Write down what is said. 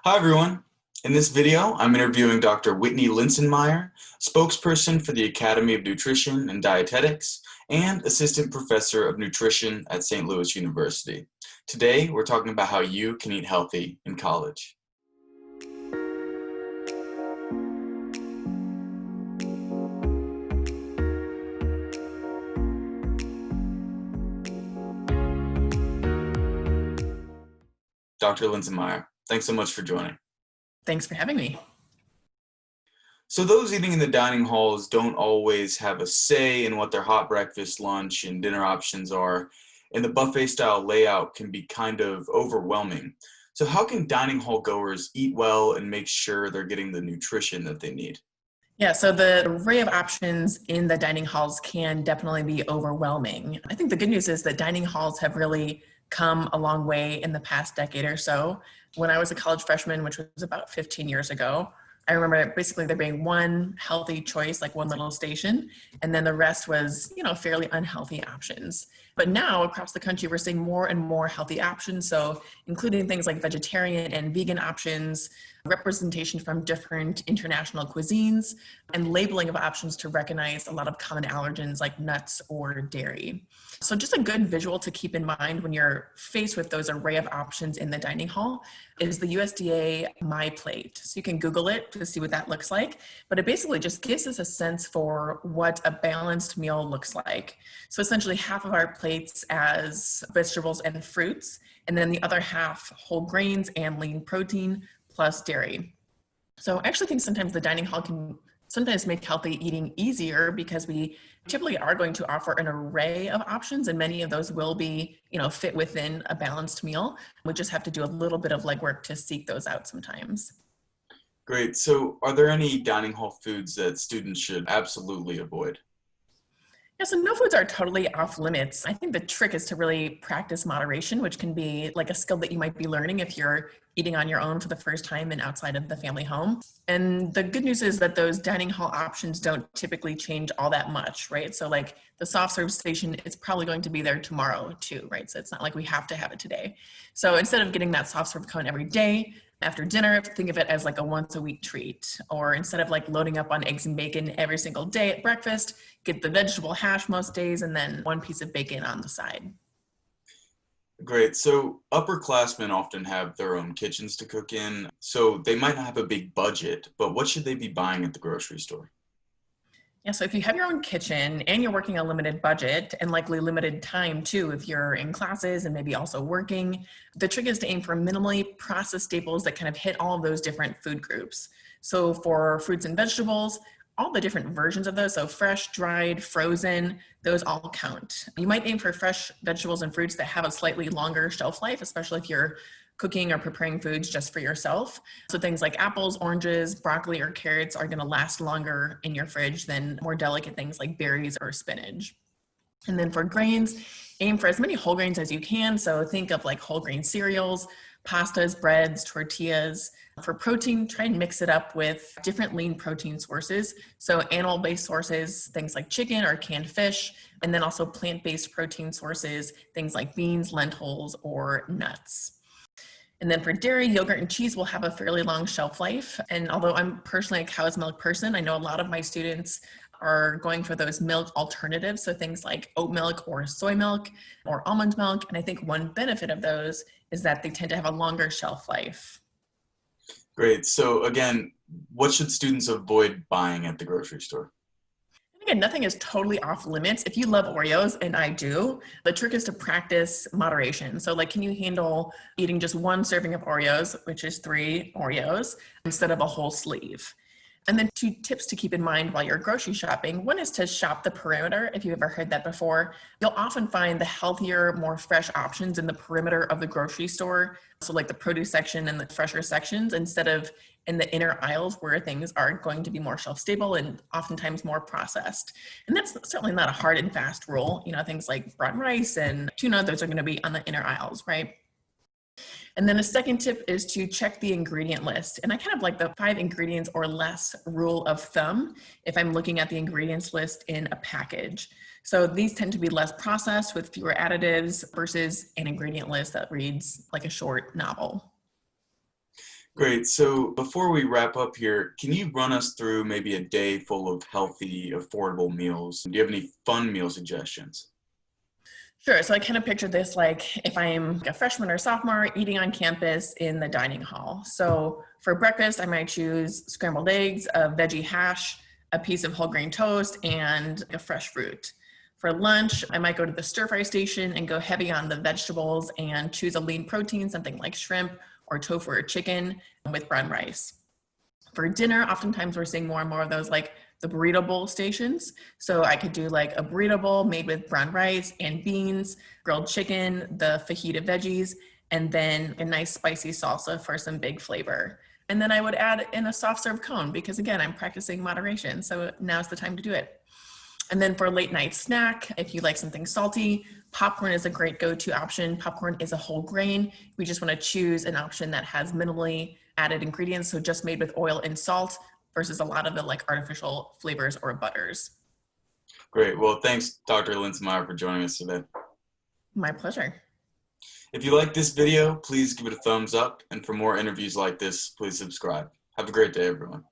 Hi, everyone. In this video, I'm interviewing Dr. Whitney Linsenmeyer, spokesperson for the Academy of Nutrition and Dietetics and assistant professor of nutrition at St. Louis University. Today, we're talking about how you can eat healthy in college. Dr. Linsenmeyer, thanks so much for joining. Thanks for having me. So those eating in the dining halls don't always have a say in what their hot breakfast, lunch, and dinner options are, and the buffet-style layout can be kind of overwhelming. So how can dining hall goers eat well and make sure they're getting the nutrition that they need? Yeah, so the array of options in the dining halls can definitely be overwhelming. I think the good news is that dining halls have really come a long way in the past decade or so. When I was a college freshman, which was about 15 years ago, I remember basically there being one healthy choice, like one little station, and then the rest was, fairly unhealthy options. But now across the country, we're seeing more and more healthy options. So including things like vegetarian and vegan options, representation from different international cuisines, and labeling of options to recognize a lot of common allergens like nuts or dairy. So just a good visual to keep in mind when you're faced with those array of options in the dining hall is the USDA My Plate. So you can Google it to see what that looks like, but it basically just gives us a sense for what a balanced meal looks like. So essentially half of our plates as vegetables and fruits, and then the other half whole grains and lean protein plus dairy. So I actually think sometimes the dining hall can sometimes make healthy eating easier because we typically are going to offer an array of options, and many of those will be, fit within a balanced meal. We just have to do a little bit of legwork to seek those out sometimes. Great. So are there any dining hall foods that students should absolutely avoid? Yeah, so no foods are totally off limits. I think the trick is to really practice moderation, which can be like a skill that you might be learning if you're eating on your own for the first time and outside of the family home. And the good news is that those dining hall options don't typically change all that much, right? So like the soft serve station, it's probably going to be there tomorrow too, right? So it's not like we have to have it today. So instead of getting that soft serve cone every day, after dinner, think of it as like a once a week treat. Or instead of like loading up on eggs and bacon every single day at breakfast, get the vegetable hash most days and then one piece of bacon on the side. Great. So upperclassmen often have their own kitchens to cook in, so they might not have a big budget, but what should they be buying at the grocery store? Yeah, so if you have your own kitchen and you're working a limited budget and likely limited time too, if you're in classes and maybe also working, the trick is to aim for minimally processed staples that kind of hit all of those different food groups. So for fruits and vegetables, all the different versions of those, so fresh, dried, frozen, those all count. You might aim for fresh vegetables and fruits that have a slightly longer shelf life, especially if you're cooking or preparing foods just for yourself. So things like apples, oranges, broccoli, or carrots are going to last longer in your fridge than more delicate things like berries or spinach. And then for grains, aim for as many whole grains as you can. So think of like whole grain cereals, pastas, breads, tortillas. For protein, try and mix it up with different lean protein sources. So animal-based sources, things like chicken or canned fish, and then also plant-based protein sources, things like beans, lentils, or nuts. And then for dairy, yogurt and cheese will have a fairly long shelf life. And although I'm personally a cow's milk person, I know a lot of my students are going for those milk alternatives. So things like oat milk or soy milk or almond milk. And I think one benefit of those is that they tend to have a longer shelf life. Great. So again, what should students avoid buying at the grocery store? Again, nothing is totally off limits. If you love Oreos, and I do, the trick is to practice moderation. So like, can you handle eating just one serving of Oreos, which is 3 Oreos, instead of a whole sleeve? And then 2 tips to keep in mind while you're grocery shopping. One is to shop the perimeter. If you've ever heard that before, you'll often find the healthier, more fresh options in the perimeter of the grocery store. So like the produce section and the fresher sections, instead of in the inner aisles where things are going to be more shelf stable and oftentimes more processed. And that's certainly not a hard and fast rule. Things like brown rice and tuna, those are going to be on the inner aisles, right? And then the second tip is to check the ingredient list. And I kind of like the 5 ingredients or less rule of thumb if I'm looking at the ingredients list in a package. So these tend to be less processed with fewer additives versus an ingredient list that reads like a short novel. Great. So before we wrap up here, can you run us through maybe a day full of healthy, affordable meals? Do you have any fun meal suggestions? Sure. So I kind of picture this like if I'm a freshman or sophomore eating on campus in the dining hall. So for breakfast, I might choose scrambled eggs, a veggie hash, a piece of whole grain toast, and a fresh fruit. For lunch, I might go to the stir fry station and go heavy on the vegetables and choose a lean protein, something like shrimp or tofu or chicken with brown rice. For dinner, oftentimes we're seeing more and more of those like the burrito bowl stations. So I could do like a burrito bowl made with brown rice and beans, grilled chicken, the fajita veggies, and then a nice spicy salsa for some big flavor. And then I would add in a soft serve cone because again, I'm practicing moderation. So now's the time to do it. And then for a late night snack, if you like something salty, popcorn is a great go-to option. Popcorn is a whole grain. We just want to choose an option that has minimally added ingredients, so just made with oil and salt versus a lot of the like artificial flavors or butters. Great. Well, thanks, Dr. Linsenmeyer, for joining us today. My pleasure. If you like this video, please give it a thumbs up. And for more interviews like this, please subscribe. Have a great day, everyone.